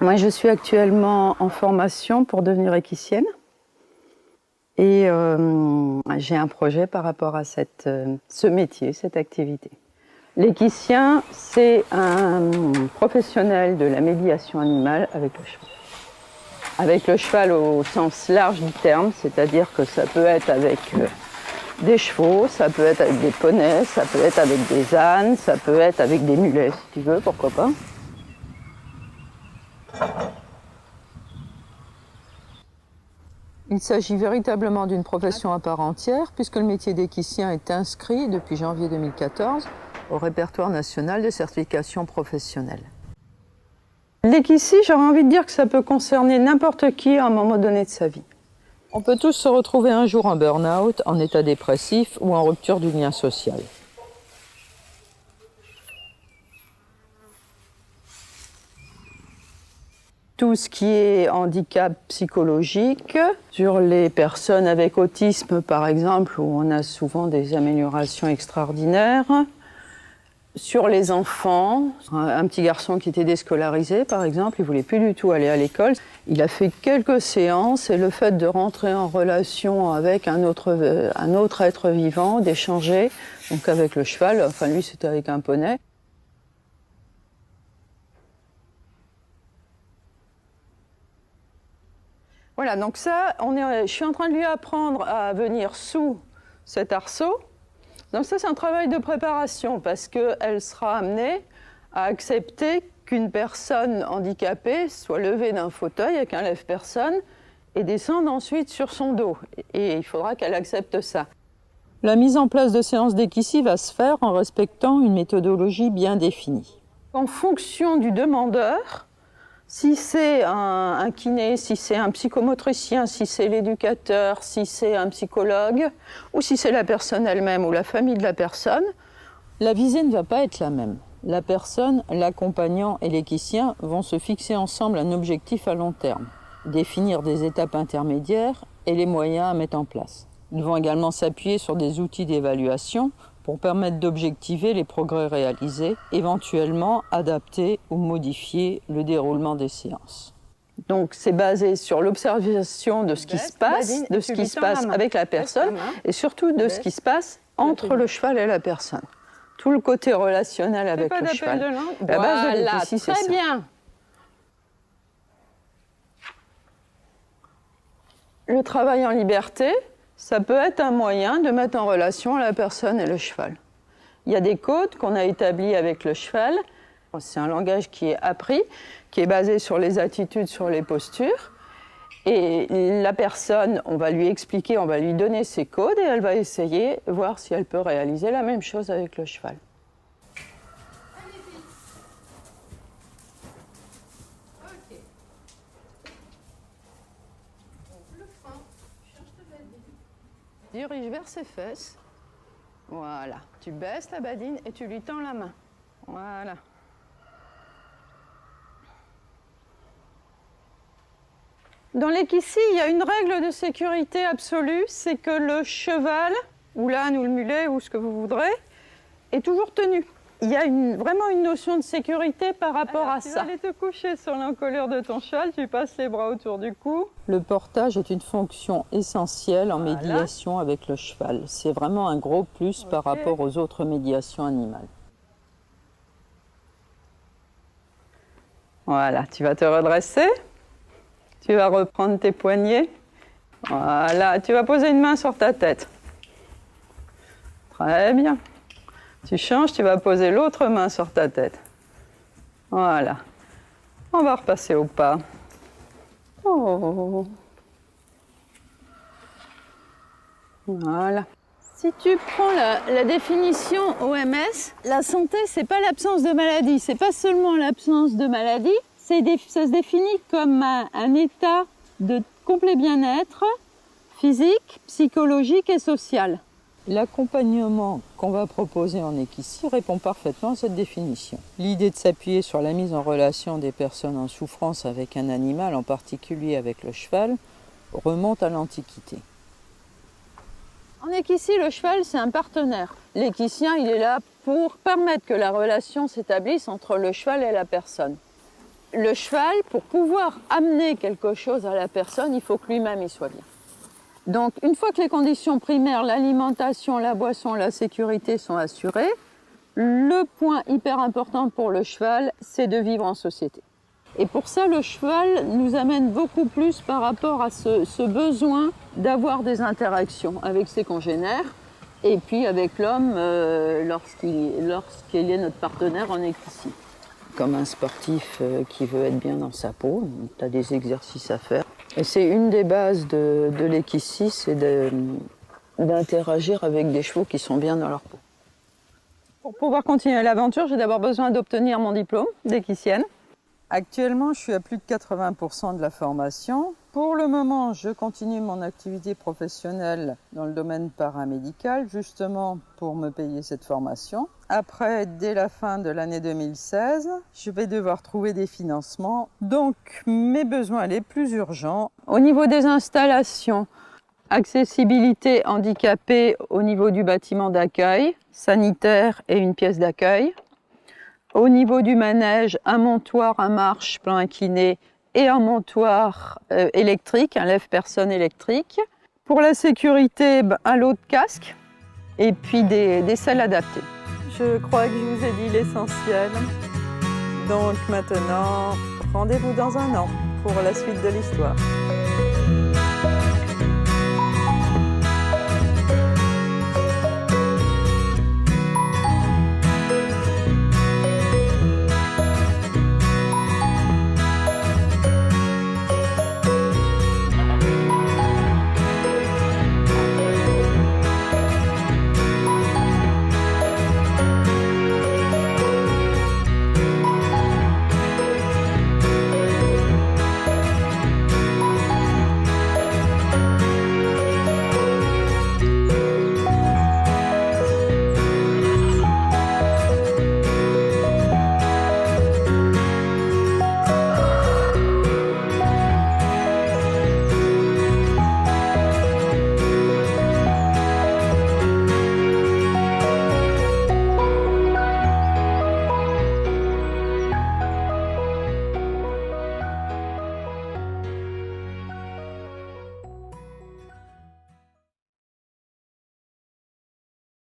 Moi, je suis actuellement en formation pour devenir équicienne. Et j'ai un projet par rapport à ce métier, cette activité. L'équicien, c'est un professionnel de la médiation animale avec le cheval. Avec le cheval au sens large du terme, c'est-à-dire que ça peut être avec des chevaux, ça peut être avec des poneys, ça peut être avec des ânes, ça peut être avec des mulets, si tu veux, pourquoi pas. Il s'agit véritablement d'une profession à part entière, puisque le métier d'équicien est inscrit depuis janvier 2014 au répertoire national de certification professionnelle. L'équicie, j'aurais envie de dire que ça peut concerner n'importe qui à un moment donné de sa vie. On peut tous se retrouver un jour en burn-out, en état dépressif ou en rupture du lien social. Tout ce qui est handicap psychologique, sur les personnes avec autisme par exemple, où on a souvent des améliorations extraordinaires. Sur les enfants, un petit garçon qui était déscolarisé par exemple, il ne voulait plus du tout aller à l'école. Il a fait quelques séances et le fait de rentrer en relation avec un autre être vivant, d'échanger, donc avec le cheval, enfin lui c'était avec un poney. Voilà, donc ça, je suis en train de lui apprendre à venir sous cet arceau. Donc ça, c'est un travail de préparation parce qu'elle sera amenée à accepter qu'une personne handicapée soit levée d'un fauteuil avec un lève-personne et descende ensuite sur son dos. Et il faudra qu'elle accepte ça. La mise en place de séances d'équicie va se faire en respectant une méthodologie bien définie. En fonction du demandeur, si c'est un kiné, si c'est un psychomotricien, si c'est l'éducateur, si c'est un psychologue, ou si c'est la personne elle-même ou la famille de la personne, la visée ne va pas être la même. La personne, l'accompagnant et l'équicien vont se fixer ensemble un objectif à long terme, définir des étapes intermédiaires et les moyens à mettre en place. Ils vont également s'appuyer sur des outils d'évaluation pour permettre d'objectiver les progrès réalisés, éventuellement adapter ou modifier le déroulement des séances. Donc c'est basé sur l'observation de ce qui se passe, de ce qui se passe avec la personne et surtout de ce qui se passe entre le cheval et la personne. Tout le côté relationnel avec le cheval. La base de l'équicie, c'est ça. Très bien. Le travail en liberté, ça peut être un moyen de mettre en relation la personne et le cheval. Il y a des codes qu'on a établis avec le cheval. C'est un langage qui est appris, qui est basé sur les attitudes, sur les postures. Et la personne, on va lui expliquer, on va lui donner ses codes et elle va essayer, voir si elle peut réaliser la même chose avec le cheval. Dirige vers ses fesses. Voilà. Tu baisses la badine et tu lui tends la main. Voilà. Dans l'équicie, il y a une règle de sécurité absolue, c'est que le cheval, ou l'âne, ou le mulet, ou ce que vous voudrez, est toujours tenu. Il y a vraiment une notion de sécurité par rapport à ça. Tu vas aller te coucher sur l'encolure de ton cheval, tu passes les bras autour du cou. Le portage est une fonction essentielle en médiation avec le cheval. C'est vraiment un gros plus par rapport aux autres médiations animales. Voilà, tu vas te redresser. Tu vas reprendre tes poignets. Voilà, tu vas poser une main sur ta tête. Très bien. Tu changes, tu vas poser l'autre main sur ta tête. Voilà. On va repasser au pas. Oh. Voilà. Si tu prends la définition OMS, la santé, c'est pas l'absence de maladie. C'est pas seulement l'absence de maladie. Ça se définit comme un état de complet bien-être physique, psychologique et social. L'accompagnement qu'on va proposer en équicie répond parfaitement à cette définition. L'idée de s'appuyer sur la mise en relation des personnes en souffrance avec un animal, en particulier avec le cheval, remonte à l'Antiquité. En équicie, le cheval, c'est un partenaire. L'équicien, il est là pour permettre que la relation s'établisse entre le cheval et la personne. Le cheval, pour pouvoir amener quelque chose à la personne, il faut que lui-même il soit bien. Donc, une fois que les conditions primaires, l'alimentation, la boisson, la sécurité sont assurées, le point hyper important pour le cheval, c'est de vivre en société. Et pour ça, le cheval nous amène beaucoup plus par rapport à ce besoin d'avoir des interactions avec ses congénères et puis avec l'homme lorsqu'il est notre partenaire en équitie. Comme un sportif qui veut être bien dans sa peau, tu as des exercices à faire. Et c'est une des bases de l'équitie, c'est d'interagir avec des chevaux qui sont bien dans leur peau. Pour pouvoir continuer l'aventure, j'ai d'abord besoin d'obtenir mon diplôme d'équicienne. Actuellement, je suis à plus de 80% de la formation. Pour le moment, je continue mon activité professionnelle dans le domaine paramédical, justement pour me payer cette formation. Après, dès la fin de l'année 2016, je vais devoir trouver des financements. Donc, mes besoins les plus urgents, au niveau des installations, accessibilité handicapée au niveau du bâtiment d'accueil, sanitaire et une pièce d'accueil. Au niveau du manège, un montoir à marche, plan incliné et un montoir électrique, un lève-personne électrique. Pour la sécurité, un lot de casque et puis des selles adaptées. Je crois que je vous ai dit l'essentiel. Donc maintenant, rendez-vous dans un an pour la suite de l'histoire.